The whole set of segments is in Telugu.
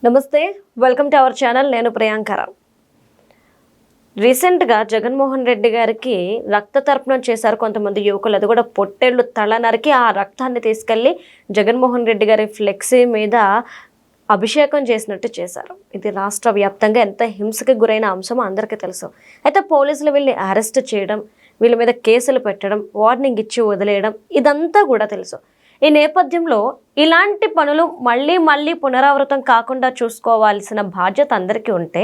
నమస్తే, వెల్కమ్ టు అవర్ ఛానల్. నేను ప్రియాంకర. రీసెంట్గా జగన్మోహన్ రెడ్డి గారికి రక్త తర్పణం చేశారు కొంతమంది యువకులు. అది కూడా పొట్టేళ్లు తల నరికి ఆ రక్తాన్ని తీసుకెళ్లి జగన్మోహన్ రెడ్డి గారి ఫ్లెక్సీ మీద అభిషేకం చేసినట్టు చేశారు. ఇది రాష్ట్ర వ్యాప్తంగా ఎంత హింసకి గురైన అంశమో అందరికీ తెలుసు. అయితే పోలీసులు వీళ్ళని అరెస్ట్ చేయడం, వీళ్ళ మీద కేసులు పెట్టడం, వార్నింగ్ ఇచ్చి వదిలేయడం ఇదంతా కూడా తెలుసు. ఈ నేపథ్యంలో ఇలాంటి పనులు మళ్ళీ పునరావృతం కాకుండా చూసుకోవాల్సిన బాధ్యత అందరికీ ఉంటే,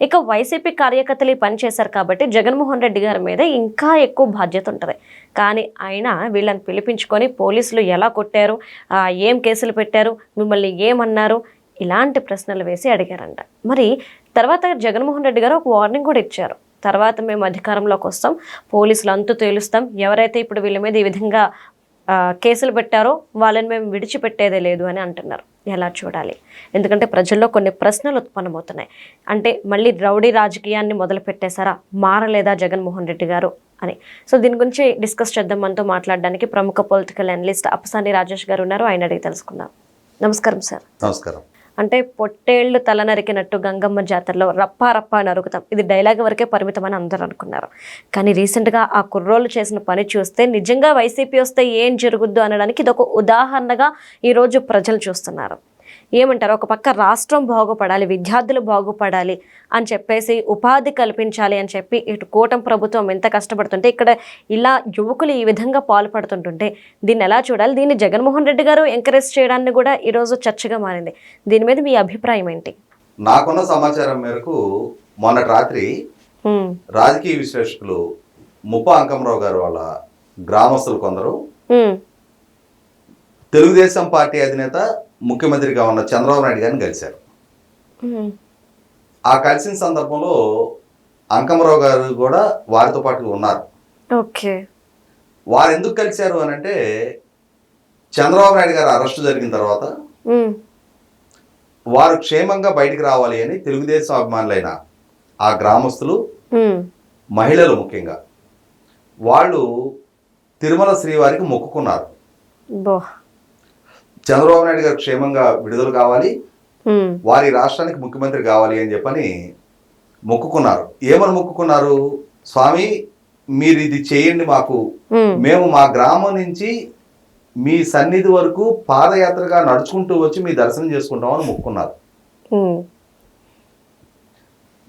ఇక వైసీపీ కార్యకర్తలు పని చేశారు కాబట్టి జగన్మోహన్ రెడ్డి గారి మీద ఇంకా ఎక్కువ బాధ్యత ఉంటుంది. కానీ ఆయన వీళ్ళని పిలిపించుకొని పోలీసులు ఎలా కొట్టారు, ఏం కేసులు పెట్టారు, మిమ్మల్ని ఏమన్నారు, ఇలాంటి ప్రశ్నలు వేసి అడిగారంట. మరి తర్వాత జగన్మోహన్ రెడ్డి గారు ఒక వార్నింగ్ కూడా ఇచ్చారు. తర్వాత మేము అధికారంలోకి వస్తాం, పోలీసులు అంతు తేలుస్తాం, ఎవరైతే ఇప్పుడు వీళ్ళ మీద ఈ విధంగా కేసులు పెట్టారో వాళ్ళని మేము విడిచిపెట్టేదే లేదు అని అంటున్నారు. ఎలా చూడాలి? ఎందుకంటే ప్రజల్లో కొన్ని ప్రశ్నలు ఉత్పన్నమవుతున్నాయి. అంటే మళ్ళీ రౌడీ రాజకీయాన్ని మొదలు పెట్టేశారా, మారలేదా జగన్మోహన్ రెడ్డి గారు అని. సో దీని గురించి డిస్కస్ చేద్దాం. మనతో మాట్లాడడానికి ప్రముఖ పొలిటికల్ అనలిస్ట్ అప్పసాని రాజేష్ గారు ఉన్నారు. ఆయన అడిగి తెలుసుకుందాం. నమస్కారం సార్. నమస్కారం. అంటే పొట్టేళ్లు తల నరికినట్టు గంగమ్మ జాతరలో రప్పా నరుకుతాం, ఇది డైలాగ్ వరకే పరిమితం అని అందరూ అనుకున్నారు. కానీ రీసెంట్గా ఆ కుర్రోళ్ళు చేసిన పని చూస్తే నిజంగా వైసీపీ వస్తే ఏం జరుగుద్దు అనడానికి ఇది ఒక ఉదాహరణగా ఈరోజు ప్రజలు చూస్తున్నారు. ఏమంటారు? ఒక పక్క రాష్ట్రం బాగుపడాలి, విద్యార్థులు బాగుపడాలి అని చెప్పేసి, ఉపాధి కల్పించాలి అని చెప్పి ఇటు కూటమి ప్రభుత్వం ఎంత కష్టపడుతుంటే, ఇక్కడ ఇలా యువకులు ఈ విధంగా పాల్పడుతుంటుంటే దీన్ని ఎలా చూడాలి? దీన్ని జగన్మోహన్ రెడ్డి గారు ఎంకరేజ్ చేయడాన్ని కూడా ఈరోజు చర్చగా మారింది. దీని మీద మీ అభిప్రాయం ఏంటి? నాకున్న సమాచారం మేరకు మొన్నటి రాత్రి రాజకీయ విశ్లేషకులు ముప్ప అంకమరావు గారు వాళ్ళ గ్రామస్తులు కొందరు తెలుగుదేశం పార్టీ అధినేత ముఖ్యమంత్రిగా ఉన్న చంద్రబాబు నాయుడు గారిని కలిశారు. ఆ కలిసిన సందర్భంలో అంకమరావు గారు కూడా వారితో పాటు ఉన్నారు. వారు ఎందుకు కలిశారు అని అంటే, చంద్రబాబు నాయుడు గారు అరెస్టు జరిగిన తర్వాత వారు క్షేమంగా బయటికి రావాలి అని తెలుగుదేశం అభిమానులైన ఆ గ్రామస్తులు, మహిళలు ముఖ్యంగా, వాళ్ళు తిరుమల శ్రీవారికి మొక్కుకున్నారు. చంద్రబాబు నాయుడు గారు క్షేమంగా విడుదల కావాలి, వారి రాష్ట్రానికి ముఖ్యమంత్రి కావాలి అని చెప్పని మొక్కుకున్నారు. ఏమని మొక్కుకున్నారు? స్వామి, మీరు ఇది చేయండి మాకు, మేము మా గ్రామం నుంచి మీ సన్నిధి వరకు పాదయాత్రగా నడుచుకుంటూ వచ్చి మీ దర్శనం చేసుకుంటామని మొక్కుకున్నారు.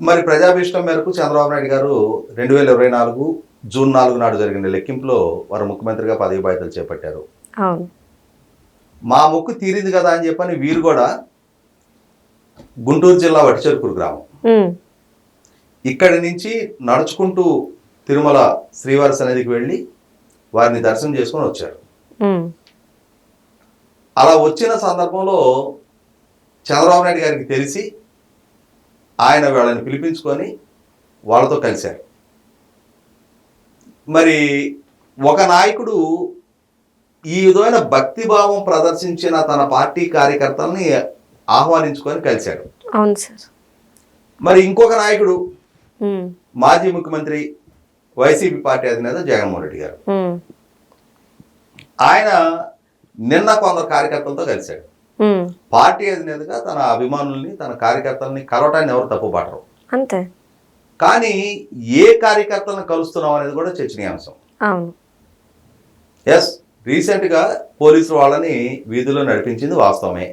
మరి ప్రజాభీష్టం మేరకు చంద్రబాబు నాయుడు గారు 2024 జూన్ 4 నాడు జరిగిన లెక్కింపులో వారు ముఖ్యమంత్రిగా పదవి బాధ్యతలు చేపట్టారు. మా మొక్కు తీరింది కదా అని చెప్పని వీరు కూడా గుంటూరు జిల్లా వటిచెరుకూరు గ్రామం, ఇక్కడి నుంచి నడుచుకుంటూ తిరుమల శ్రీవారి సన్నిధికి వెళ్ళి వారిని దర్శనం చేసుకొని వచ్చారు. అలా వచ్చిన సందర్భంలో చంద్రబాబు నాయుడు గారికి తెలిసి ఆయన వాళ్ళని పిలిపించుకొని వాళ్ళతో కలిశారు. మరి ఒక నాయకుడు ఈ విధమైన భక్తిభావం ప్రదర్శించిన తన పార్టీ కార్యకర్తల్ని ఆహ్వానించుకొని కలిశాడు. అవును సార్. మరి ఇంకొక నాయకుడు, మాజీ ముఖ్యమంత్రి, వైసీపీ పార్టీ అధినేత జగన్మోహన్ రెడ్డి గారు, ఆయన నిన్న కొందరు కార్యకర్తలతో కలిశాడు. పార్టీ అధినేతగా తన అభిమానుల్ని, తన కార్యకర్తల్ని కలవటాన్ని ఎవరు తప్పుపట్టరు. అంతే. కానీ ఏ కార్యకర్తలను కలుస్తున్నాం అనేది కూడా చర్చనీయాంశం. అవును. ఎస్, రీసెంట్గా పోలీసులు వాళ్ళని వీధిలో నడిపించింది వాస్తవమే.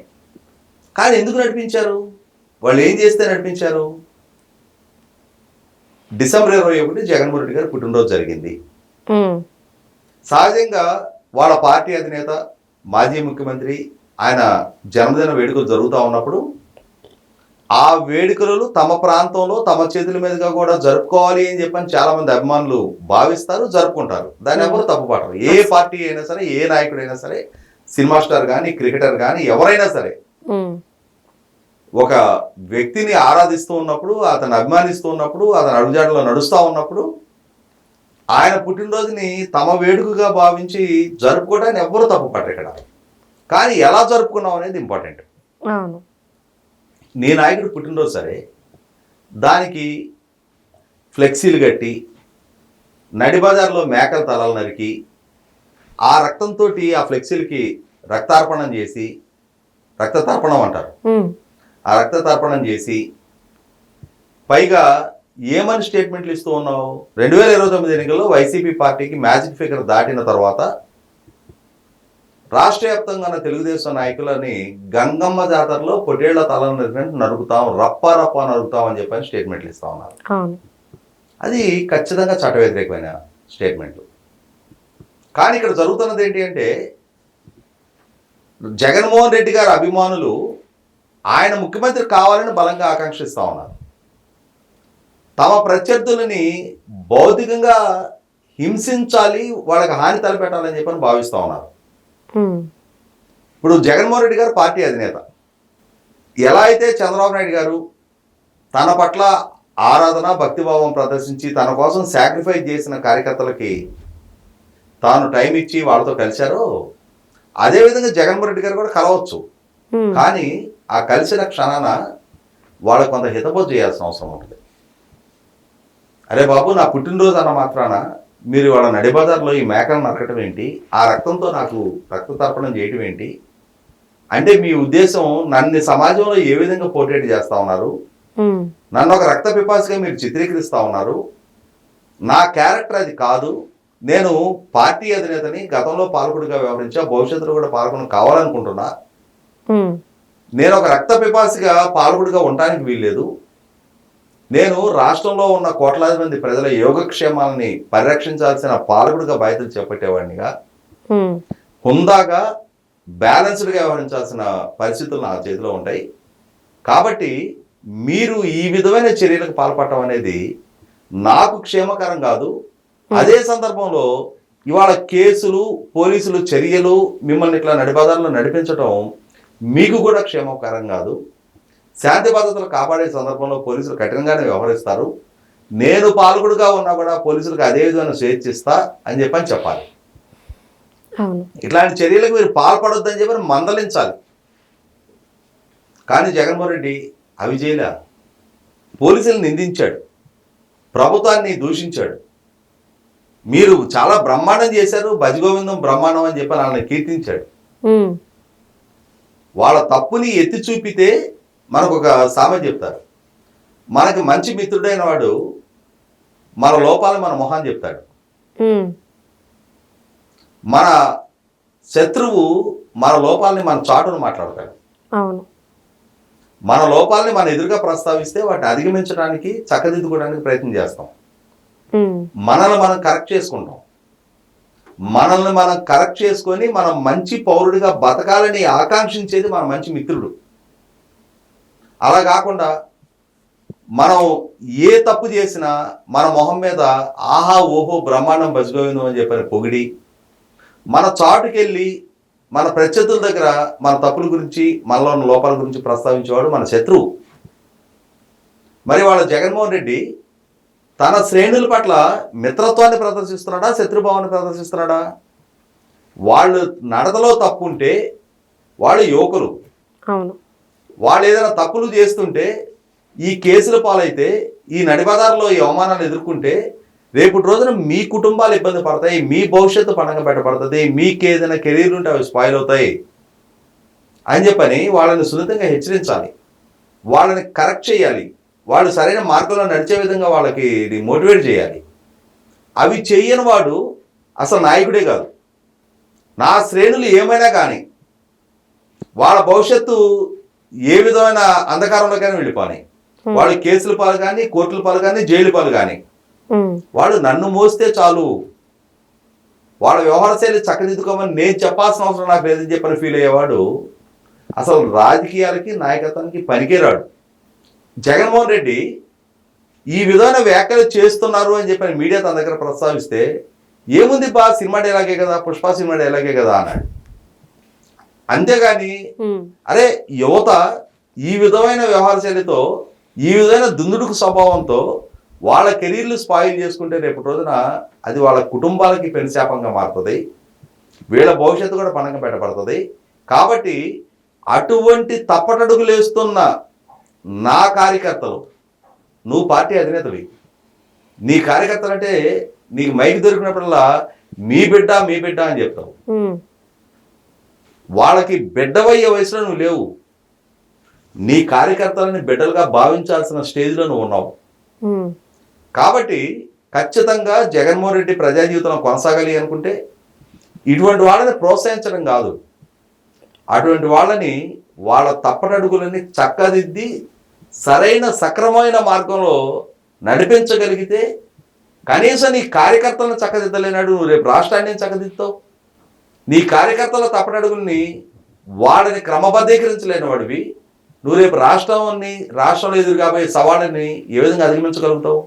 కానీ ఎందుకు నడిపించారు? వాళ్ళు ఏం చేస్తే నడిపించారు? డిసెంబర్ 21 జగన్మోహన్ రెడ్డి గారు పుట్టినరోజు జరిగింది. సహజంగా వాళ్ళ పార్టీ అధినేత, మాజీ ముఖ్యమంత్రి, ఆయన జన్మదిన వేడుకలు జరుగుతూ ఉన్నప్పుడు ఆ వేడుకలను తమ ప్రాంతంలో తమ చేతుల మీదుగా కూడా జరుపుకోవాలి అని చెప్పని చాలా మంది అభిమానులు భావిస్తారు, జరుపుకుంటారు. దాన్ని ఎవరు తప్పుపడరు. ఏ పార్టీ అయినా సరే, ఏ నాయకుడైనా సరే, సినిమా స్టార్ కానీ, క్రికెటర్ కానీ, ఎవరైనా సరే, ఒక వ్యక్తిని ఆరాధిస్తూ ఉన్నప్పుడు, అతను అభిమానిస్తూ ఉన్నప్పుడు, అతను అడుగుజాడలో నడుస్తూ ఉన్నప్పుడు ఆయన పుట్టినరోజుని తమ వేడుకగా భావించి జరుపుకోవడానికి ఎవరు తప్పుపడరు ఇక్కడ. కానీ ఎలా జరుపుకున్నాం అనేది ఇంపార్టెంట్. నీ నాయకుడు పుట్టినరోజు సరే, దానికి ఫ్లెక్సీలు కట్టి నడి బజార్లో మేకల తలలు నరికి ఆ రక్తంతో ఆ ఫ్లెక్సీలకి రక్తార్పణం చేసి, రక్త తర్పణం అంటారు, ఆ రక్త తర్పణం చేసి పైగా ఏమని స్టేట్మెంట్లు ఇస్తూ ఉన్నావు? 2029 ఎన్నికల్లో వైసీపీ పార్టీకి మ్యాజిక్ ఫిగర్ దాటిన తర్వాత రాష్ట్ర వ్యాప్తంగా ఉన్న తెలుగుదేశం నాయకులని గంగమ్మ జాతరలో పొట్టేళ్ల తలను నరుకుతాం, రప్ప నరుకుతాం అని చెప్పని స్టేట్మెంట్లు ఇస్తా ఉన్నారు. అది ఖచ్చితంగా చట్ట వ్యతిరేకమైన స్టేట్మెంట్లు. కానీ ఇక్కడ జరుగుతున్నది ఏంటి అంటే జగన్మోహన్ రెడ్డి గారి అభిమానులు ఆయన ముఖ్యమంత్రి కావాలని బలంగా ఆకాంక్షిస్తూ ఉన్నారు. తమ ప్రత్యర్థులని భౌతికంగా హింసించాలి, వాళ్ళకి హాని తలపెట్టాలని చెప్పని భావిస్తూ ఉన్నారు. ఇప్పుడు జగన్మోహన్ రెడ్డి గారు పార్టీ అధినేత. ఎలా అయితే చంద్రబాబు నాయుడు గారు తన పట్ల ఆరాధన భక్తిభావం ప్రదర్శించి తన కోసం సాక్రిఫైస్ చేసిన కార్యకర్తలకి తాను టైం ఇచ్చి వాళ్ళతో కలిశారో అదేవిధంగా జగన్మోహన్ రెడ్డి గారు కూడా కలవచ్చు. కానీ ఆ కలిసిన క్షణాన వాళ్ళకు కొంత హితబోధ చేయాల్సిన అవసరం ఉంటుంది. అరే బాబు, నా పుట్టినరోజు అన్న మాత్రాన మీరు వాళ్ళ నడిబజార్లో ఈ మేకలను నరకటం ఏంటి, ఆ రక్తంతో నాకు రక్త తర్పణం చేయటం ఏంటి అంటే మీ ఉద్దేశం నన్ను సమాజంలో ఏ విధంగా పోర్ట్రేట్ చేస్తా ఉన్నారు, నన్ను ఒక రక్త పిపాసిగా మీరు చిత్రీకరిస్తా ఉన్నారు. నా క్యారెక్టర్ అది కాదు. నేను పార్టీ అధినేతని, గతంలో పాలకుడిగా వ్యవహరించా, భవిష్యత్తులో కూడా పాలకుడు కావాలనుకుంటున్నా. నేను ఒక రక్త పిపాసిగా పాలకుడిగా ఉండడానికి వీల్లేదు. నేను రాష్ట్రంలో ఉన్న కోట్లాది మంది ప్రజల యోగక్షేమాలని పరిరక్షించాల్సిన పాలకుడిగా బాధ్యతలు చేపట్టేవాడినిగా హుందాగా బ్యాలెన్స్డ్గా వ్యవహరించాల్సిన పరిస్థితులు నా చేతిలో ఉంటాయి. కాబట్టి మీరు ఈ విధమైన చర్యలకు పాల్పడటం అనేది నాకు క్షేమకరం కాదు. అదే సందర్భంలో ఇవాళ కేసులు, పోలీసులు చర్యలు, మిమ్మల్ని ఇట్లా నడిబజార్లో నడిపించడం మీకు కూడా క్షేమకరం కాదు. శాంతి భద్రతలు కాపాడే సందర్భంలో పోలీసులు కఠినంగానే వ్యవహరిస్తారు. నేను పాల్గొడుగా ఉన్నా కూడా పోలీసులకు అదే విధమైన స్వేచ్ఛిస్తా అని చెప్పాలి. ఇట్లాంటి చర్యలకు మీరు పాల్పడొద్దని చెప్పని మందలించాలి. కానీ జగన్మోహన్ రెడ్డి అవి చేయలే. పోలీసులు నిందించాడు, ప్రభుత్వాన్ని దూషించాడు. మీరు చాలా బ్రహ్మాండం చేశారు, భజగోవిందం బ్రహ్మాండం అని చెప్పి వాళ్ళని కీర్తించాడు. వాళ్ళ తప్పుని ఎత్తి చూపితే మనకు ఒక సామెత చెప్తారు, మనకి మంచి మిత్రుడైన వాడు మన లోపాలను మన మొహాన్ని చెప్తాడు, మన శత్రువు మన లోపాలని మన చాటును మాట్లాడతాడు. మన లోపాలని మన ఎదురుగా ప్రస్తావిస్తే వాటిని అధిగమించడానికి, చక్కదిద్దుకోవడానికి ప్రయత్నం చేస్తాం. మనల్ని మనం కరెక్ట్ చేసుకుంటాం. మనల్ని మనం కరెక్ట్ చేసుకొని మనం మంచి పౌరుడిగా బతకాలని ఆకాంక్షించేది మన మంచి మిత్రుడు. అలా కాకుండా మనం ఏ తప్పు చేసినా మన మొహం మీద ఆహా ఓహో బ్రహ్మాండం భజగోవిందం అని చెప్పని పొగిడి మన చాటుకెళ్ళి మన ప్రత్యర్థుల దగ్గర మన తప్పుల గురించి, మనలో ఉన్న లోపాల గురించి ప్రస్తావించేవాడు మన శత్రువు. మరి వాళ్ళ జగన్మోహన్ రెడ్డి తన శ్రేణుల పట్ల మిత్రత్వాన్ని ప్రదర్శిస్తున్నాడా, శత్రుభావాన్ని ప్రదర్శిస్తున్నాడా? వాళ్ళు నడతలో తప్పు ఉంటే వాళ్ళు యువకులు, వాళ్ళు ఏదైనా తప్పులు చేస్తుంటే ఈ కేసుల పాలైతే, ఈ నడిబజార్లో ఈ అవమానాలు ఎదుర్కొంటే రేపు రోజున మీ కుటుంబాలు ఇబ్బంది పడతాయి, మీ భవిష్యత్తు పణంగా పెట్టబడుతుంది, మీకు ఏదైనా కెరీర్ ఉంటే అవి స్పాయిల్ అవుతాయి అని చెప్పని వాళ్ళని సున్నితంగా హెచ్చరించాలి, వాళ్ళని కరెక్ట్ చేయాలి, వాళ్ళు సరైన మార్గంలో నడిచే విధంగా వాళ్ళకి మోటివేట్ చేయాలి. అవి చెయ్యని వాడు అసలు నాయకుడే కాదు. నా శ్రేణులు ఏమైనా కానీ వాళ్ళ భవిష్యత్తు ఏ విధమైన అంధకారంలోకైనా వెళ్ళిపోయి, వాళ్ళు కేసుల పాలు కానీ, కోర్టుల పాలు కానీ, జైలు పాలు కానీ, వాళ్ళు నన్ను మోస్తే చాలు, వాళ్ళ వ్యవహార శైలి చక్కదిద్దుకోమని నేను చెప్పాల్సిన అవసరం నాకు లేదని చెప్పని ఫీల్ అయ్యేవాడు అసలు రాజకీయాలకి, నాయకత్వానికి పనికిరాడు. జగన్మోహన్ రెడ్డి ఈ విధమైన వ్యాఖ్యలు చేస్తున్నారు అని చెప్పని మీడియా తన దగ్గర ప్రస్తావిస్తే ఏముంది బా, సినిమా డైలాగే కదా, పుష్ప సినిమా డైలాగే కదా అన్నాడు. అంతేగాని అరే యువత ఈ విధమైన వ్యవహార శైలితో, ఈ విధమైన దుందుడుకు స్వభావంతో వాళ్ళ కెరీర్లు స్పాయిల్ చేసుకుంటే రేపు రోజున అది వాళ్ళ కుటుంబాలకి పెనుశాపంగా మారుతుంది, వీళ్ళ భవిష్యత్తు కూడా పణంగా పెట్టబడుతుంది. కాబట్టి అటువంటి తప్పటడుగులు వేస్తున్న నా కార్యకర్తలు, నువ్వు పార్టీ అధినేతవి, నీ కార్యకర్తలు అంటే నీకు మైకి దొరికినప్పుడల్లా మీ బిడ్డ అని చెప్తావు. వాళ్ళకి బిడ్డవయ్యే వయసులో నువ్వు లేవు. నీ కార్యకర్తలని బిడ్డలుగా భావించాల్సిన స్టేజ్లో నువ్వు ఉన్నావు. ఉమ్, కాబట్టి ఖచ్చితంగా జగన్మోహన్ రెడ్డి ప్రజా జీవితంలో కొనసాగాలి అనుకుంటే ఇటువంటి వాళ్ళని ప్రోత్సహించడం కాదు, అటువంటి వాళ్ళని వాళ్ళ తప్పటడుగులని చక్కదిద్ది సరైన సక్రమమైన మార్గంలో నడిపించగలిగితే కనీసం నీ కార్యకర్తలను చక్కదిద్దలేనాడు నువ్వు రేపు రాష్ట్రాన్ని చక్కదిద్దావు. నీ కార్యకర్తల తప్పటడుగుల్ని వాళ్ళని క్రమబద్ధీకరించలేని వాడివి నువ్వు రేపు రాష్ట్రంలో ఎదురు కాబోయే సవాళ్ళని ఏ విధంగా అధిగమించగలుగుతావు?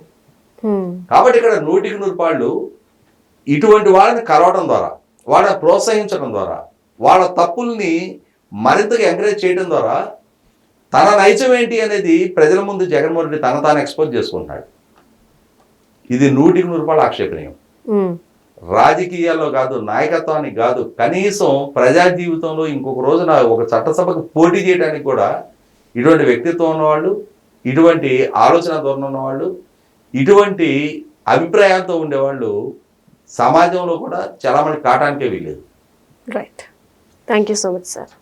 ఉమ్, కాబట్టి ఇక్కడ 100% ఇటువంటి వాళ్ళని కలవడం ద్వారా, వాళ్ళని ప్రోత్సహించడం ద్వారా, వాళ్ళ తప్పుల్ని మరింతగా ఎంకరేజ్ చేయడం ద్వారా తన నైజం ఏంటి అనేది ప్రజల ముందు జగన్మోహన్ రెడ్డి తాను ఎక్స్పోజ్ చేసుకుంటున్నాడు. ఇది 100% ఆక్షేపణీయం. ఉమ్, రాజకీయాల్లో కాదు, నాయకత్వానికి కాదు, కనీసం ప్రజా జీవితంలో ఇంకొక రోజున ఒక చట్టసభకు పోటీ చేయడానికి కూడా ఇటువంటి వ్యక్తిత్వం ఉన్నవాళ్ళు, ఇటువంటి ఆలోచన ధోరణి ఉన్నవాళ్ళు, ఇటువంటి అభిప్రాయాలతో ఉండేవాళ్ళు సమాజంలో కూడా చాలా మంది కాటానికే వీలేదు. Right. Thank you so much sir.